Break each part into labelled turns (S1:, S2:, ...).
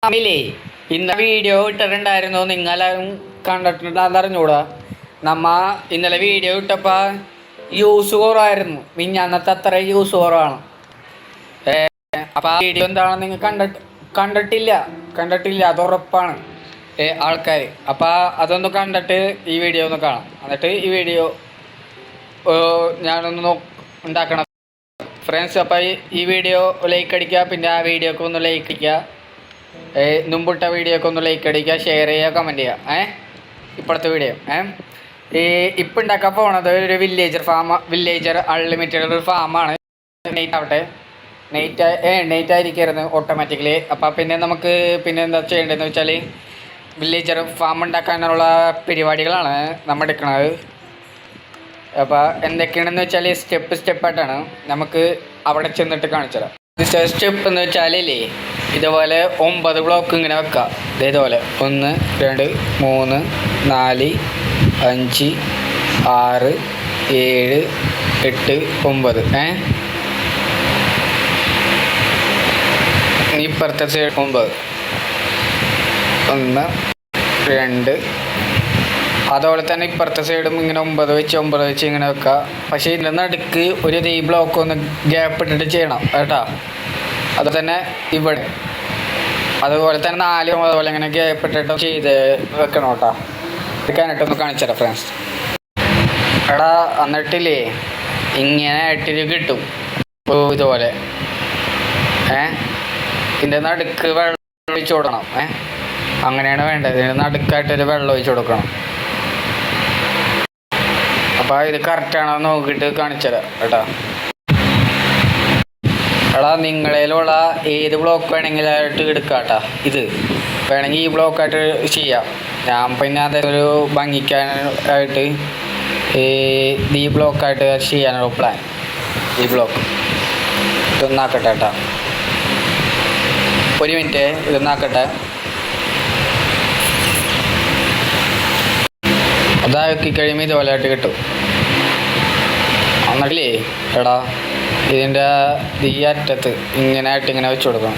S1: നമ്മില്ലേ ഇന്ന വീഡിയോ ഇട്ടിട്ടുണ്ടായിരുന്നു, നിങ്ങളെല്ലാവരും കണ്ടിട്ടുണ്ടെന്ന് അറിഞ്ഞൂടാ. നമ്മ ഇന്നലെ വീഡിയോ ഇട്ടപ്പോൾ യൂസ് കുറവായിരുന്നു, മിഞ്ഞാന്നത്തെ അത്ര യൂസ് കുറവാണ്. അപ്പോൾ ആ വീഡിയോ എന്താണെന്ന് നിങ്ങൾ കണ്ടിട്ടില്ല അത് ഉറപ്പാണ് ആൾക്കാർ. അപ്പോൾ അതൊന്ന് കണ്ടിട്ട് ഈ വീഡിയോ ഒന്ന് കാണാം. എന്നിട്ട് ഈ വീഡിയോ ഞാനൊന്ന് ഉണ്ടാക്കണം ഫ്രണ്ട്സ്. അപ്പോൾ ഈ വീഡിയോ ലൈക്ക് അടിക്കുക, പിന്നെ ആ വീഡിയോക്ക് ഒന്ന് ലൈക്ക് അടിക്കുക, മുമ്പിട്ട വീഡിയോക്ക് ഒന്ന് ലൈക്ക് അടിക്കുക, ഷെയർ ചെയ്യുക, കമൻറ്റ് ചെയ്യുക. ഇപ്പോഴത്തെ വീഡിയോ ഇപ്പം ഉണ്ടാക്കാൻ പോണത് ഒരു വില്ലേജർ അൺലിമിറ്റഡ് ഒരു ഫാമാണ്. നൈറ്റ് ആവട്ടെ, നൈറ്റ് ആയിരിക്കരുത് ഓട്ടോമാറ്റിക്കലി. അപ്പം പിന്നെ നമുക്ക് പിന്നെ എന്താ ചെയ്യേണ്ടതെന്ന് വെച്ചാൽ വില്ലേജർ ഫാം ഉണ്ടാക്കാനുള്ള പരിപാടികളാണ് നമ്മൾ എടുക്കുന്നത്. അപ്പോൾ എന്തൊക്കെയാണെന്ന് വെച്ചാൽ സ്റ്റെപ്പായിട്ടാണ് നമുക്ക് അവിടെ ചെന്നിട്ട് കാണിച്ചു തരാം. സ്റ്റെപ്പ് എന്ന് വെച്ചാലേ ഇതുപോലെ 9 ബ്ലോക്ക് ഇങ്ങനെ വെക്കാം. ഇതേപോലെ 1 2 3 4 5 6 7 8 9 ഇപ്പുറത്തെ സൈഡ് 9 1 2. അതുപോലെ തന്നെ ഇപ്പുറത്തെ സൈഡും ഇങ്ങനെ 9 വെച്ച് ഇങ്ങനെ വെക്കുക. പക്ഷേ ഇതിൻ്റെ നടുക്ക് ഒരു ഈ ബ്ലോക്ക് ഒന്ന് ഗ്യാപ്പ് ഇട്ടിട്ട് ചെയ്യണം കേട്ടോ. അതുപോലെ തന്നെ ഇവിടെ അതുപോലെ തന്നെ 4 അതുപോലെ ഇങ്ങനെ ഗ്യാപ്പ് ഇട്ടിട്ട് ചെയ്ത് വെക്കണം കേട്ടോ. എടുക്കാനായിട്ടൊന്ന് കാണിച്ചു തരാം ഫ്രണ്ട്സ്. എടാ എന്നിട്ടില്ലേ ഇങ്ങനെ ആയിട്ടൊരു കിട്ടും ഇതുപോലെ. ഇതിൻ്റെ നടുക്ക് വെള്ളം ഒഴിച്ച് കൊടുക്കണം. അങ്ങനെയാണ് വേണ്ടത്. ഇതിൻ്റെ നടുക്കായിട്ടൊരു വെള്ളം ഒഴിച്ച് കൊടുക്കണം. അപ്പോൾ ഇത് കറക്റ്റാണോ നോക്കിയിട്ട് കാണിച്ചു തരാം കേട്ടോ. എടാ നിങ്ങളിലുള്ള ഏത് ബ്ലോക്ക് വേണമെങ്കിലായിട്ട് എടുക്കാം കേട്ടോ. ഇത് വേണമെങ്കിൽ ഈ ബ്ലോക്കായിട്ട് ചെയ്യാം. ഞാൻ പിന്നെ അതൊരു ഭംഗിക്കാനായിട്ട് ഈ ബ്ലോക്കായിട്ട് ചെയ്യാനുള്ള പ്ലാൻ. ഈ ബ്ലോക്ക് ഇതൊന്നാക്കട്ടെ കേട്ടോ. ഒരു മിനിറ്റ് ഇതൊന്നാക്കട്ടെ. അതാക്കി കഴിയുമ്പോൾ ഇതുപോലെ ആയിട്ട് കിട്ടും. എന്നിട്ടില്ലേ എടാ ഇതിൻ്റെ ഈ അറ്റത്ത് ഇങ്ങനെ ആയിട്ട് ഇങ്ങനെ വെച്ച് കൊടുക്കണം.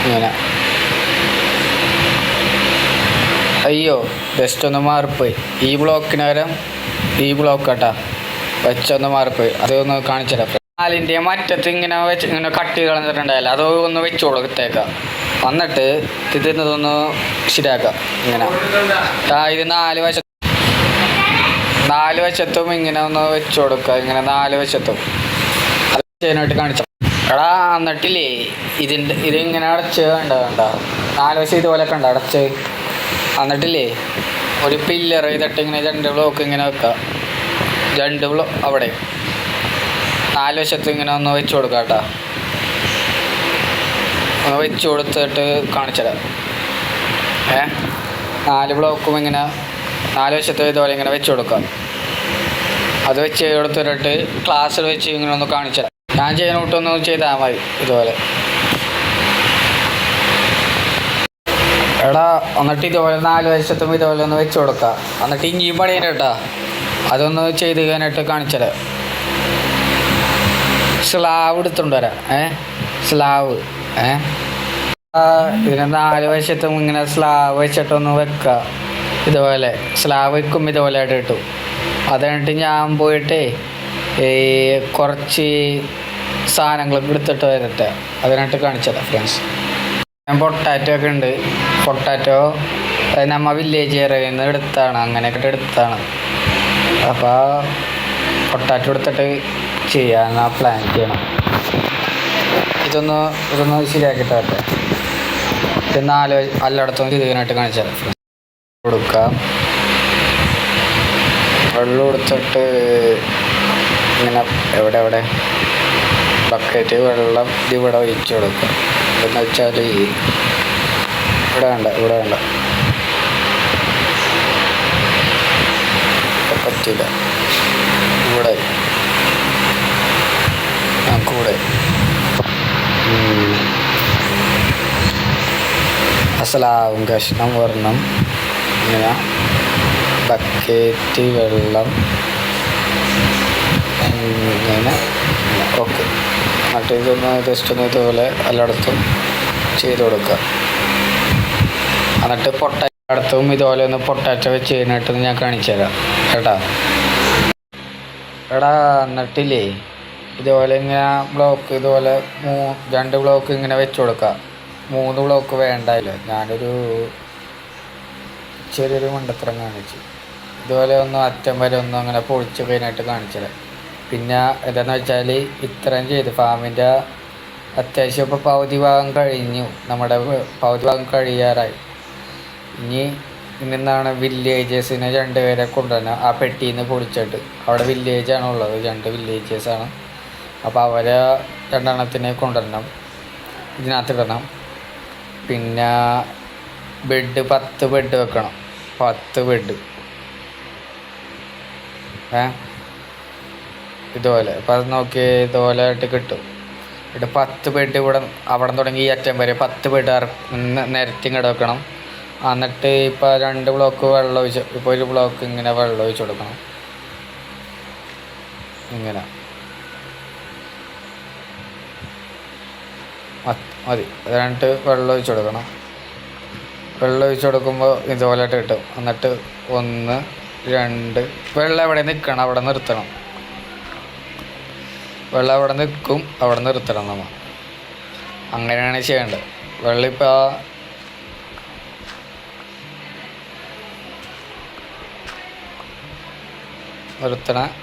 S1: ഇങ്ങനെ അയ്യോ ജസ്റ്റ് ഒന്ന് മാറിപ്പോയി. ഈ ബ്ലോക്കിന് പകരം ഈ ബ്ലോക്ക് കേട്ടാ വെച്ചൊന്ന് മാറിപ്പോയി. അതൊന്ന് കാണിച്ചു തരാം. 4ൻ്റെ അറ്റത്ത് ഇങ്ങനെ വെച്ച് ഇങ്ങനെ കട്ട് കളഞ്ഞിട്ടുണ്ടായില്ല, അത് ഒന്ന് വെച്ച് കൊടുത്തേക്കാം. വന്നിട്ട് ഇതിന്നതൊന്ന് ശരിയാക്കാം. ഇങ്ങനെ ഇത് 4 വശത്തും ഇങ്ങനെ ഒന്ന് വെച്ച് കൊടുക്കുക. ഇങ്ങനെ 4 വശത്തും അത് ചെയ്യാനായിട്ട് കാണിച്ചു. എടാ എന്നിട്ടില്ലേ ഇതിങ്ങനെ അടച്ച് വേണ്ട 4 വശം ഇതുപോലെ കണ്ട അടച്ച്. എന്നിട്ടില്ലേ ഒരു പില്ലർ ചെയ്തിട്ട് ഇങ്ങനെ 2 ബ്ലോക്ക് ഇങ്ങനെ വെക്കുക. 2 ബ്ലോക്ക് അവിടെ 4 വശത്തും ഇങ്ങനെ ഒന്ന് വെച്ച് കൊടുക്കാം കേട്ടോ. ഒന്ന് വെച്ച് കൊടുത്തിട്ട് കാണിച്ചു തരാം. 4 ബ്ലോക്കും ഇങ്ങനെ 4 വശത്തും ഇതുപോലെ ഇങ്ങനെ വെച്ച് കൊടുക്കാം. അത് വെച്ച് കൊടുത്തിട്ട് ക്ലാസ്സിൽ വെച്ച് ഇങ്ങനെ ഒന്ന് കാണിച്ചു തരാം. ഞാൻ ചെയ്യാനോട്ടൊന്ന് ചെയ്താൽ മതി ഇതുപോലെ. എടാ എന്നിട്ട് ഇതുപോലെ 4 വശത്തും ഇതുപോലെ ഒന്ന് വെച്ച് കൊടുക്കുക. എന്നിട്ട് ഇഞ്ചിയും പണിയുണ്ട് കേട്ടോ. അതൊന്ന് ചെയ്ത് കഴിഞ്ഞിട്ട് കാണിച്ചു തരാം. സ്ലാവ് എടുത്തുകൊണ്ട് വരാം. സ്ലാവ് ഇതിന് 4 വശത്തും ഇങ്ങനെ സ്ലാവ് വെച്ചിട്ടൊന്ന് വെക്കുക. ഇതുപോലെ സ്ലാവ് വയ്ക്കും ഇതുപോലെ ആയിട്ട് കിട്ടും. അത് കഴിഞ്ഞിട്ട് ഞാൻ പോയിട്ട് കുറച്ച് സാധനങ്ങളൊക്കെ എടുത്തിട്ട് വരട്ടെ. അതിനായിട്ട് കാണിച്ചതാ ഫ്രണ്ട്സ്. ഞാൻ പൊട്ടാറ്റോ ഒക്കെ ഉണ്ട്. പൊട്ടാറ്റോ നമ്മ വില്ലേജ് ഏരിയയിൽ നിന്ന് എടുത്താണ്, അങ്ങനെയൊക്കെ എടുത്താണ്. അപ്പോൾ പൊട്ടാറ്റോ എടുത്തിട്ട് ചെയ്യാൻ പ്ലാൻ ചെയ്യണം. ഇതൊന്ന് ശരിയാക്കിയിട്ട് വരട്ടെ. ഇത് 4 എല്ലായിടത്തും ഇതിനായിട്ട് കാണിച്ചാൽ കൊടുക്കാം. വെള്ളം എടുത്തിട്ട് ഇങ്ങനെ എവിടെ ബക്കറ്റ് വെള്ളം ഇവിടെ ഒഴിച്ച് കൊടുക്കാം. എന്ന് വെച്ചാൽ ഇവിടെ വേണ്ട പറ്റില്ല. ഇവിടെ കൂടെ അസലാവും കഷ്ണം വരണം. ഇങ്ങനെ ബക്കറ്റ് വെള്ളം ഇങ്ങനെ ഓക്കെ. എന്നിട്ട് ഇതൊന്ന് ജസ്റ്റ് ഒന്ന് ഇതുപോലെ എല്ലായിടത്തും ചെയ്ത് കൊടുക്കുക. എന്നിട്ട് അടുത്തും ഇതുപോലെ ഒന്ന് പൊട്ടാറ്റോ വെച്ച് കഴിഞ്ഞിട്ട് ഞാൻ കാണിച്ചു തരാം കേട്ടാ. എന്നിട്ടില്ലേ ഇതുപോലെ ഇങ്ങനെ ബ്ലോക്ക് ഇതുപോലെ 2 ബ്ലോക്ക് ഇങ്ങനെ വെച്ച് കൊടുക്കുക. 3 ബ്ലോക്ക് വേണ്ടായില്ല. ഞാനൊരു ചെറിയൊരു മണ്ടത്തരം കാണിച്ചു. ഇതുപോലെ ഒന്നും അറ്റം വരെ ഒന്നും അങ്ങനെ പൊളിച്ച് കഴിഞ്ഞിട്ട് കാണിച്ചത്. പിന്നെ എന്താണെന്ന് വെച്ചാൽ ഇത്രയും ചെയ്ത് ഫാമിൻ്റെ അത്യാവശ്യം ഇപ്പോൾ പകുതി ഭാഗം കഴിഞ്ഞു. നമ്മുടെ പകുതി ഭാഗം കഴിയാറായി. ഇനി ഇന്നാണ് വില്ലേജസിനെ 2 പേരെ കൊണ്ടുവരണം. ആ പെട്ടിയിൽ നിന്ന് പൊളിച്ചിട്ട് അവിടെ വില്ലേജാണ് ഉള്ളത്, 2 വില്ലേജസാണ്. അപ്പോൾ അവരെ 2 എണ്ണത്തിനെ കൊണ്ടുവരണം, ഇതിനകത്തിടണം. പിന്നെ ബെഡ് 10 ബെഡ് വെക്കണം, 10 ബെഡ് ഇതുപോലെ. അപ്പം അത് നോക്കി ഇതുപോലെ ആയിട്ട് കിട്ടും. ഇവിടെ 10 ബെഡ് ഇവിടെ അവിടെ തുടങ്ങി ഈ അറ്റം വരെ 10 ബെഡ് നിരത്തി ഇങ്ങോട്ട് വെക്കണം. എന്നിട്ട് ഇപ്പോൾ 2 ബ്ലോക്ക് വെള്ളം ഒഴിച്ച്, ഇപ്പോൾ 1 ബ്ലോക്ക് ഇങ്ങനെ വെള്ളം ഒഴിച്ച് കൊടുക്കണം. ഇങ്ങനെ മതി. എന്നിട്ട് വെള്ളം ഒഴിച്ച് കൊടുക്കണം. വെള്ളം ഒഴിച്ച് കൊടുക്കുമ്പോൾ ഇതുപോലെ കിട്ടും. എന്നിട്ട് 1 2 വെള്ളം എവിടെ നിൽക്കണം അവിടെ നിർത്തണം. വെള്ളം അവിടെ നിൽക്കും, അവിടെ നിർത്തണം നമ്മൾ. അങ്ങനെയാണ് ചെയ്യേണ്ടത്. വെള്ളം ഇപ്പോൾ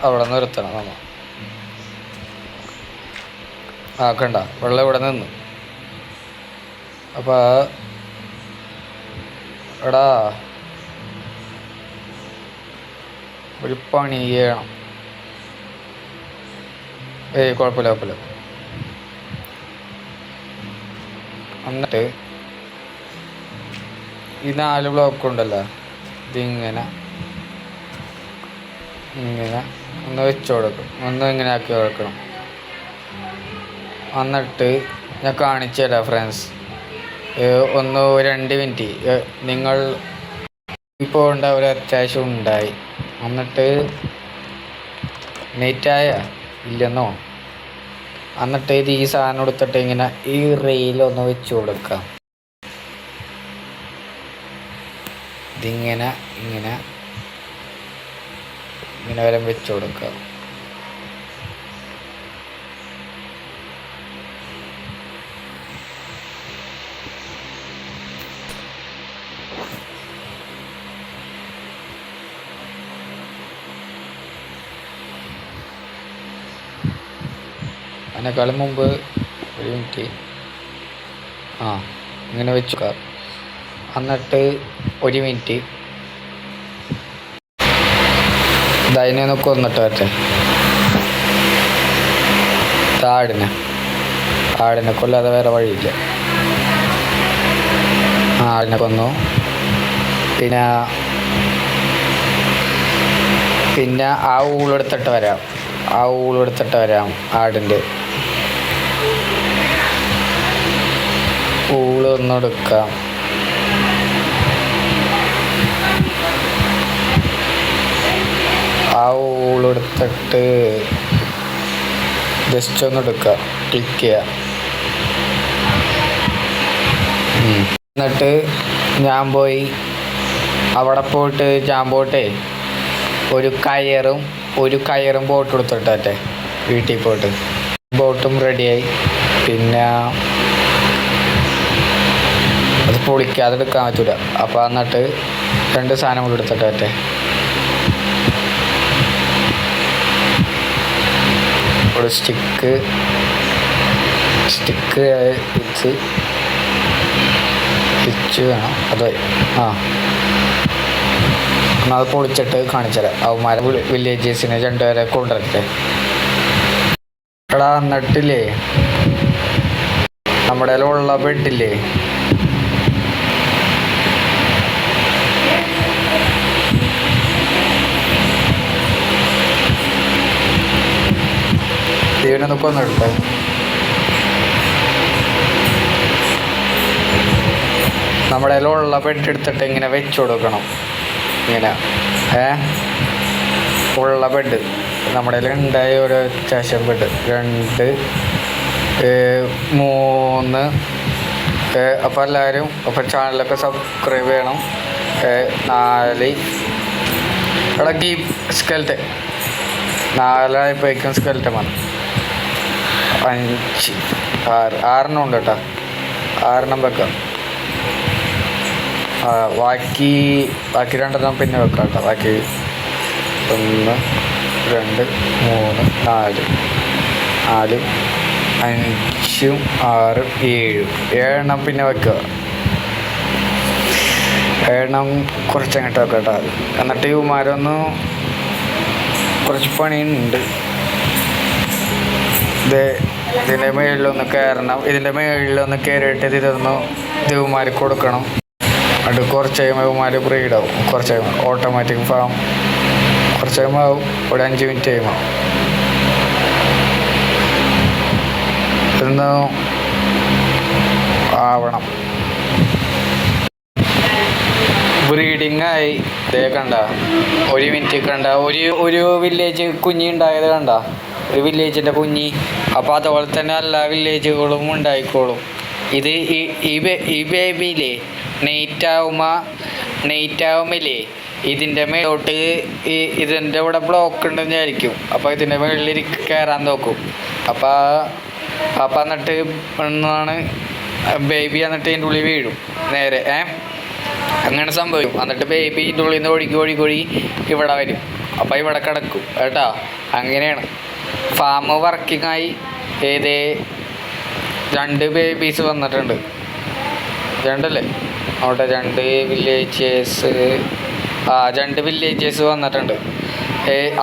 S1: അവിടെ നിർത്തണം നമ്മൾ. കണ്ട വെള്ളം ഇവിടെ നിന്ന്. അപ്പോൾ ഒരു പണി ചെയ്യണം. കുഴപ്പമില്ല. എന്നിട്ട് ഈ 4 ബ്ലോക്ക് ഉണ്ടല്ലോ, ഇതിങ്ങനെ ഒന്ന് വെച്ച് കൊടുക്കും, ഇങ്ങനെ ആക്കി കൊടുക്കണം. എന്നിട്ട് ഞാൻ കാണിച്ചു തരാം ഫ്രണ്ട്സ്. 2 മിനിറ്റ് നിങ്ങൾ ഇപ്പോൾ ഒരു അത്യാവശ്യം ഉണ്ടായി. എന്നിട്ട് നെറ്റായ ഇല്ലെന്നോ. എന്നിട്ട് ഇത് ഈ സാധനം എടുത്തിട്ട് ഇങ്ങനെ ഈ റെയിലൊന്ന് വെച്ച് കൊടുക്കാം. ഇതിങ്ങനെ വരെ വെച്ച് കൊടുക്കാം. അതിനേക്കാളും മുമ്പ് 1 മിനിറ്റ് ഇങ്ങനെ വെച്ചു. എന്നിട്ട് 1 മിനിറ്റ് അതിനെ ഒന്ന് കൊന്നിട്ട് പറ്റേ. ആടിനെ കൊല്ലാതെ വേറെ വഴിയില്ല. ആടിനെ കൊന്നു. പിന്നെ ആ ഊളെടുത്തിട്ട് വരാം. ആടിൻ്റെ ഊള് ഒന്നെടുക്കാം. ആ ഊളെടുത്തിട്ട് ജസ്റ്റ് ഒന്ന് എടുക്കുക, ക്ലിക്ക് ചെയ്യുക. എന്നിട്ട് ഞാൻ പോയി അവിടെ പോയിട്ട് ഒരു കയറും ബോട്ട് എടുത്തിട്ടെ വീട്ടിൽ പോയിട്ട് ബോട്ടും റെഡിയായി. പിന്നെ അത് പൊളിക്കാതെ എടുക്കാൻ പറ്റൂല. അപ്പോൾ എന്നിട്ട് 2 സാധനം കൂടി എടുത്തിട്ടെ ഒരു സ്റ്റിക്ക് വെച്ച് വേണം. അത് എന്നാൽ അത് പൊളിച്ചിട്ട് കാണിച്ചുതരാം. അവന്മാരെ വില്ലേജസിനെ 2 പേരെ കൊണ്ടുവരട്ടെ. എന്നിട്ടില്ലേ നമ്മുടെ ഉള്ള ബെഡില്ലേ ഇവനൊന്ന് കൊന്നിട്ടെ. നമ്മുടെ ഉള്ള ബെഡ് എടുത്തിട്ട് ഇങ്ങനെ വെച്ച് കൊടുക്കണം. ഇങ്ങനെ ഉള്ള ബെഡ് നമ്മുടെ ഉണ്ടായ ഒരു അത്യാവശ്യം ബെഡ് 2 3 അപ്പോൾ എല്ലാവരും അപ്പോൾ ചാനലൊക്കെ സബ്സ്ക്രൈബ് ചെയ്യണം. 4 ഇടയ്ക്ക് സ്കെൽറ്റൻ 4 സ്കെൽറ്റൻ വന്നു. 5 6 6 ഉണ്ട് കേട്ടോ. 6 വെക്കാം. ബാക്കി 2 പിന്നെ വെക്കാം കേട്ടോ. ബാക്കി 1 2 3 4 5 6 7 പിന്നെ വെക്കുക. 7 കുറച്ചങ്ങോട്ട് വെക്കാം കേട്ടോ. എന്നിട്ട് ഇവന്മാരൊന്ന് കുറച്ച് പണിയുണ്ട്. ഇതിൻ്റെ മുകളിലൊന്ന് കയറണം. ഇതിൻ്റെ മുകളിലൊന്ന് കയറിയിട്ട് ഇതൊന്ന് ഇവന്മാർ കൊടുക്കണം. അത് കുറച്ച് കഴിയുമ്പോൾ ഇവന്മാർ ബ്രീഡാവും. കുറച്ച് കഴിയുമ്പോൾ ഓട്ടോമാറ്റിക് ഫാം കുറച്ച് കഴിയുമ്പോൾ ആവും. ഒരു 5 മിനിറ്റ് കഴിയുമ്പോൾ ഇതൊന്ന് ആവണം. ബ്രീഡിങ് ആയി. ഇതേ കണ്ട 1 മിനിറ്റ് കണ്ട ഒരു വില്ലേജ് കുഞ്ഞി ഉണ്ടായത് കണ്ട, ഒരു വില്ലേജിൻ്റെ കുഞ്ഞി. അപ്പോൾ അതുപോലെ തന്നെ എല്ലാ വില്ലേജുകളും ഉണ്ടായിക്കോളും. ഇത് ഈ ബേബിയില്ലേ നെയ്റ്റ് ആവുമ്പില്ലേ ഇതിൻ്റെ മേലോട്ട് ഇതിൻ്റെ ഇവിടെ ബ്ലോക്ക് ഉണ്ടെന്ന് വിചാരിക്കും. അപ്പോൾ ഇതിൻ്റെ മുകളിൽ കയറാൻ നോക്കും. അപ്പോൾ എന്നിട്ട് എന്നാണ് ബേബി എന്നിട്ട് ഇതിൻ്റെ ഉള്ളിൽ വീഴും നേരെ. അങ്ങനെ സംഭവിക്കും. എന്നിട്ട് ബേബി ഇതിൻ്റെ ഉള്ളിൽ നിന്ന് ഒഴുകി ഇവിടെ വരും. അപ്പോൾ ഇവിടെ കിടക്കും കേട്ടോ. അങ്ങനെയാണ് ഫാം വർക്കിങ്ങായി. 2 ബേബീസ് വന്നിട്ടുണ്ട്. 2 അല്ലേ അവിടെ 2 വില്ലേജേഴ്സ്. 2 വില്ലേജേഴ്സ് വന്നിട്ടുണ്ട്.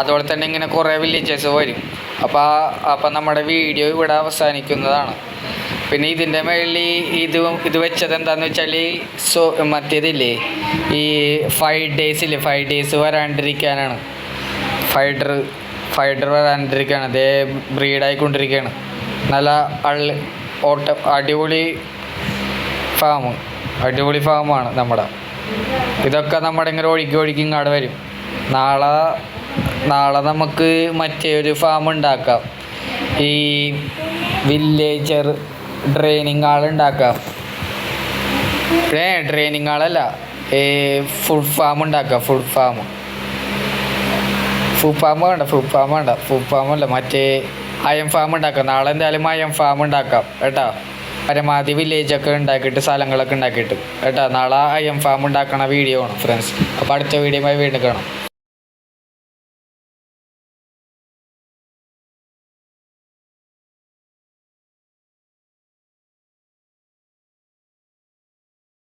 S1: അതുപോലെ തന്നെ ഇങ്ങനെ കുറേ വില്ലേജേഴ്സ് വരും. അപ്പോൾ നമ്മുടെ വീഡിയോ ഇവിടെ അവസാനിക്കുന്നതാണ്. പിന്നെ ഇതിൻ്റെ മേളിൽ ഇത് വെച്ചത് എന്താണെന്ന് വെച്ചാൽ മറ്റേതില്ലേ ഈ 5 ഡേയ്സില്ലേ 5 ഡേയ്സ് വരാണ്ടിരിക്കാനാണ്. ഫൈഡർ വരാണ്ടിരിക്കുകയാണ്. അതേ ബ്രീഡായിക്കൊണ്ടിരിക്കുകയാണ്. നല്ല അടിപൊളി ഫാമാണ് നമ്മുടെ. ഇതൊക്കെ നമ്മുടെ ഇങ്ങനെ ഒഴുകി ഇങ്ങോട്ട് വരും. നാളെ നമുക്ക് മറ്റേ ഒരു ഫാം ഉണ്ടാക്കാം. ഈ വില്ലേജർ ഡ്രെയിനിങ് ആളുണ്ടാക്കാം. ഡ്രെയിനിങ് ആളല്ല, ഫുഡ് ഫാം ഉണ്ടാക്കാം. ഫുഡ് ഫാം വേണ്ട മറ്റേ അയം ഫാം ഉണ്ടാക്കാം. നാളെ എന്തായാലും അയം ഫാം ഉണ്ടാക്കാം കേട്ടോ. പരമാവധി വില്ലേജൊക്കെ ഉണ്ടാക്കിയിട്ട് സ്ഥലങ്ങളൊക്കെ ഉണ്ടാക്കിയിട്ട് കേട്ടോ. നാളെ അയം ഫാം ഉണ്ടാക്കണ വീഡിയോ ആണ് ഫ്രണ്ട്സ്. അപ്പോൾ അടുത്ത വീഡിയോയുമായി വീണ്ടും കാണാം.